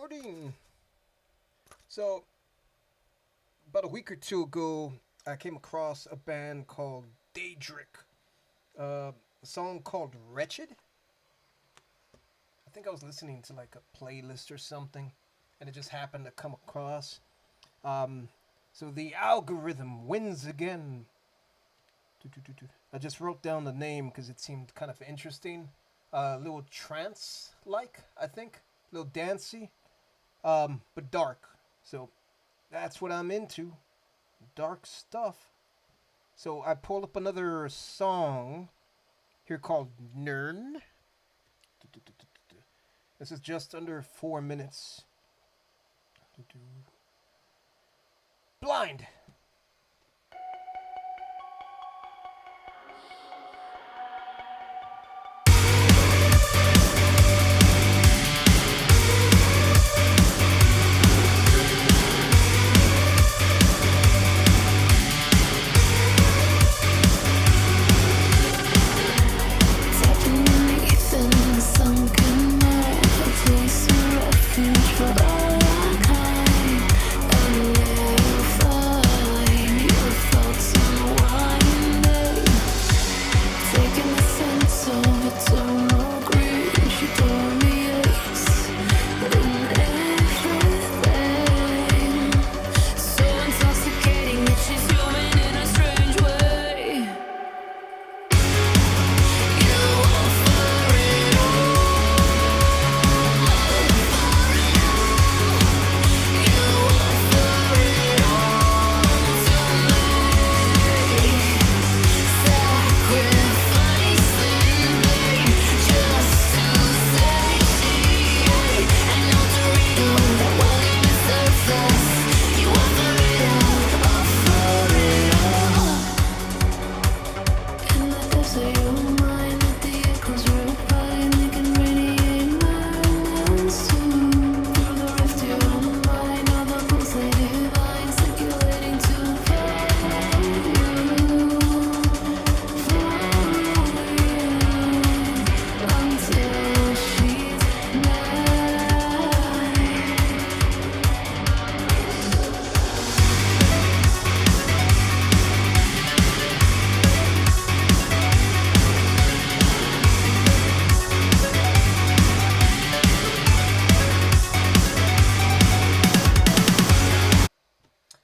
recording. So, about a week or two ago, I came across a band called Daedric. A song called Wretched. I think I was listening to like a playlist or something, and it just happened to come across. Um, so the algorithm wins again. I just wrote down the name because it seemed kind of interesting. A little trance like, I think. A little dancey, but dark. So that's what I'm into. Dark stuff. So I pulled up another song here called Nirn. This is just under 4 minutes. Blind.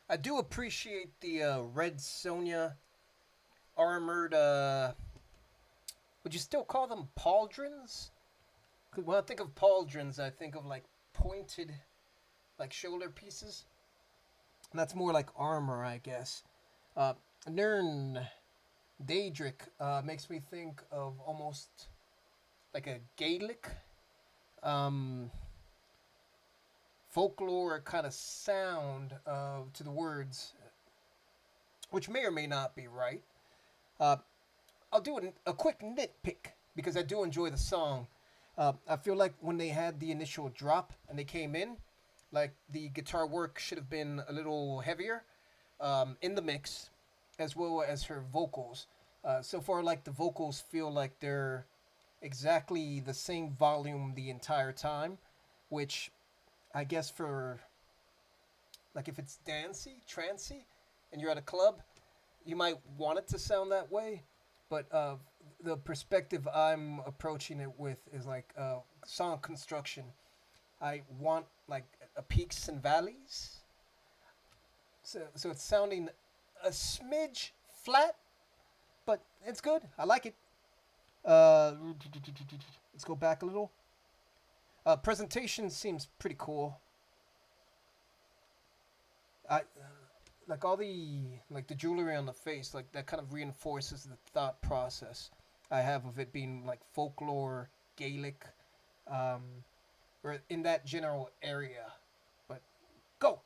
I do appreciate the Red Sonja armored, would you still call them pauldrons? 'Cause when I think of pauldrons, I think of like pointed, like shoulder pieces. And that's more like armor, I guess. Nirn, Daedric, makes me think of almost like a Gaelic, um, folklore kind of sound to the words, which may or may not be right. Uh, I'll do a quick nitpick because I do enjoy the song. I feel like when they had the initial drop and they came in, like the guitar work should have been a little heavier in the mix, as well as her vocals. So far, like the vocals feel like they're exactly the same volume the entire time, which I guess for like if it's dancey, trancy, and you're at a club, you might want it to sound that way. But the perspective I'm approaching it with is like song construction. I want like a peaks and valleys. So it's sounding a smidge flat, but it's good. I like it. Uh, let's go back a little. Presentation seems pretty cool. I like all the jewelry on the face, like that kind of reinforces the thought process I have of it being like folklore, Gaelic, um, or in that general area. But go.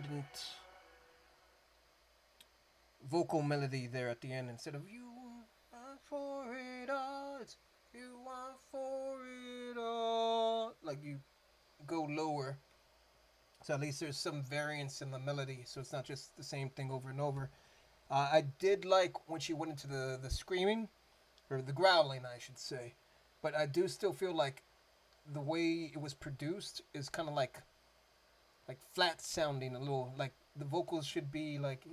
discordant vocal melody there at the end instead of you want for it all. It's you want for it all. Like you go lower. So at least there's some variance in the melody, so it's not just the same thing over and over. I did like when she went into the screaming, or the growling, I should say. But I do still feel like the way it was produced is kind of like flat sounding a little. Like the vocals should be like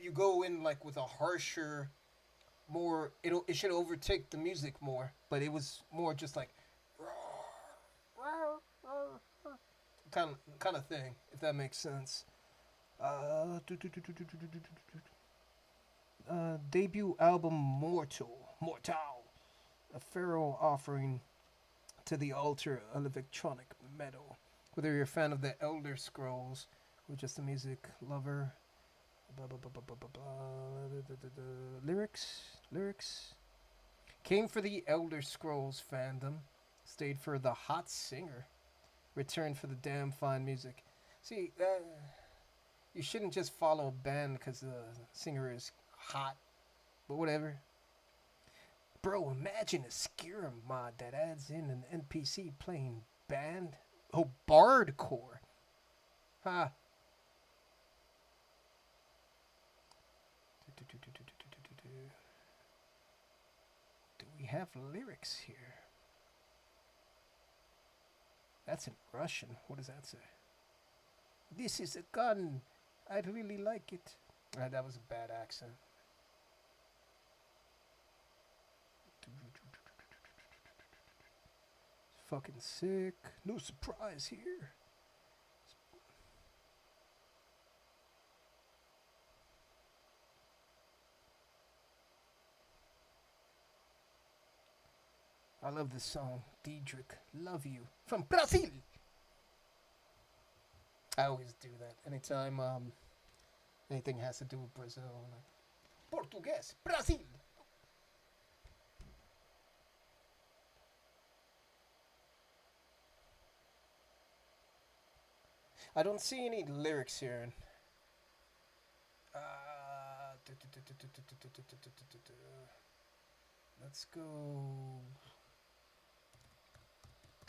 you go in like with a harsher, more. It should overtake the music more, but it was more just like kind of thing, if that makes sense. Debut album Mortal, a pharaoh offering to the altar of electronic metal. Whether you're a fan of the Elder Scrolls or just a music lover, blah, blah, blah, blah, blah, blah, blah. Lyrics. Came for the Elder Scrolls fandom, stayed for the hot singer, returned for the damn fine music. See, you shouldn't just follow a band because the singer is hot, but whatever. Bro, imagine a Skyrim mod that adds in an NPC playing band. Oh, bardcore. Ha. Huh. Do we have lyrics here? That's in Russian. What does that say? This is a gun. I'd really like it. That was a bad accent. Fucking sick. No surprise here. I love this song. Daedric, Love You. From Brazil. I always do that. Anytime anything has to do with Brazil. Like, Portuguese. Brazil. I don't see any lyrics here. Let's go.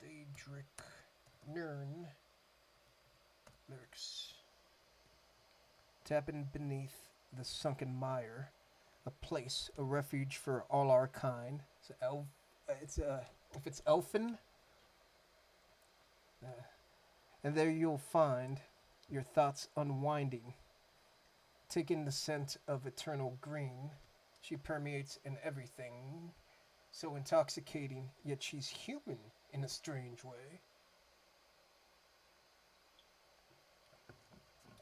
Daedric Nirn. Lyrics. Tapping beneath the sunken mire, a place, a refuge for all our kind. If it's elfin, and there you'll find your thoughts unwinding. Taking the scent of eternal green, she permeates in everything, so intoxicating, yet she's human in a strange way.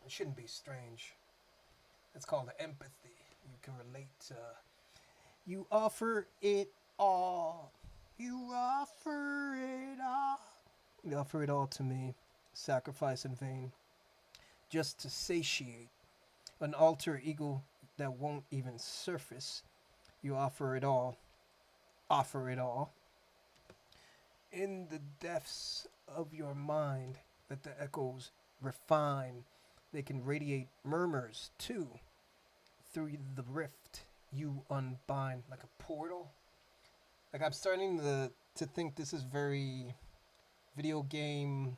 It shouldn't be strange. It's called empathy. You can relate. You offer it all. You offer it all. You offer it all to me. Sacrifice in vain. Just to satiate an alter ego that won't even surface. You offer it all. Offer it all. In the depths of your mind, let the echoes refine. They can radiate murmurs too. Through the rift, you unbind like a portal. Like I'm starting to think this is very video game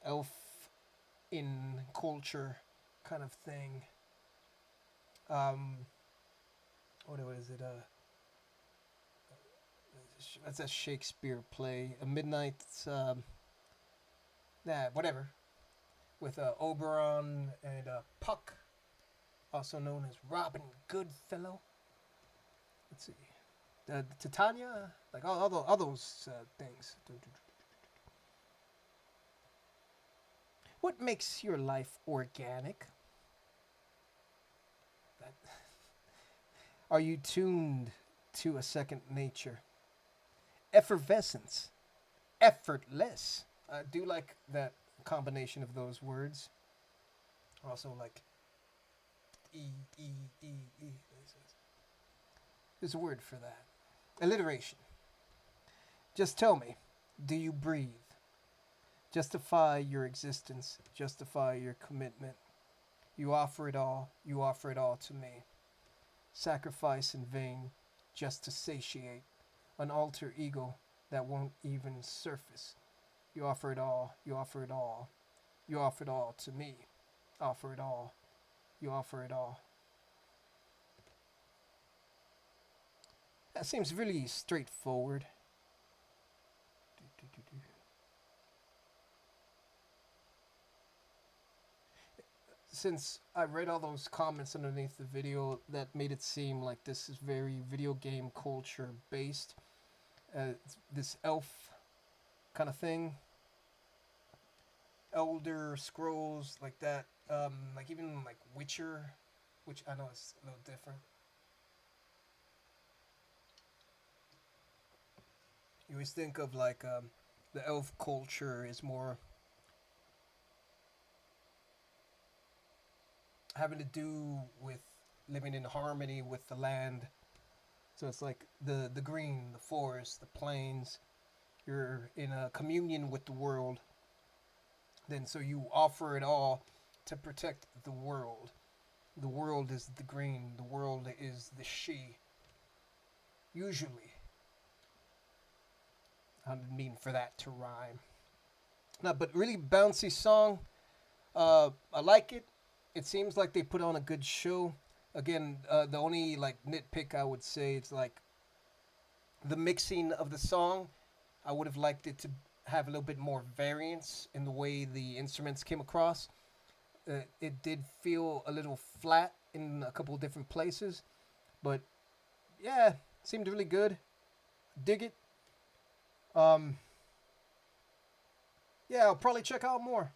elf in culture kind of thing. What is it? That's a Shakespeare play. A midnight. Whatever. With Oberon and Puck, also known as Robin Goodfellow. Let's see. Titania, like all those things. What makes your life organic? Are you tuned to a second nature? Effervescence. Effortless. I do like that combination of those words. Also like E. There's a word for that. Alliteration. Just tell me, do you breathe? Justify your existence, justify your commitment. You offer it all, you offer it all to me. Sacrifice in vain just to satiate an alter ego that won't even surface. You offer it all, you offer it all, you offer it all to me. Offer it all, you offer it all. That seems really straightforward. Since I read all those comments underneath the video, that made it seem like this is very video game culture based. This elf kind of thing, Elder Scrolls like that, like even like Witcher, which I know is a little different. You always think of like the elf culture is more having to do with living in harmony with the land. So it's like the green, the forest, the plains. You're in a communion with the world. Then so you offer it all to protect the world. The world is the green. The world is the she. Usually, I didn't mean for that to rhyme. No, but really bouncy song. I like it. It seems like they put on a good show. Again, the only like nitpick I would say is like the mixing of the song. I would have liked it to have a little bit more variance in the way the instruments came across. It did feel a little flat in a couple of different places, but yeah, seemed really good. Dig it. Um, yeah, I'll probably check out more.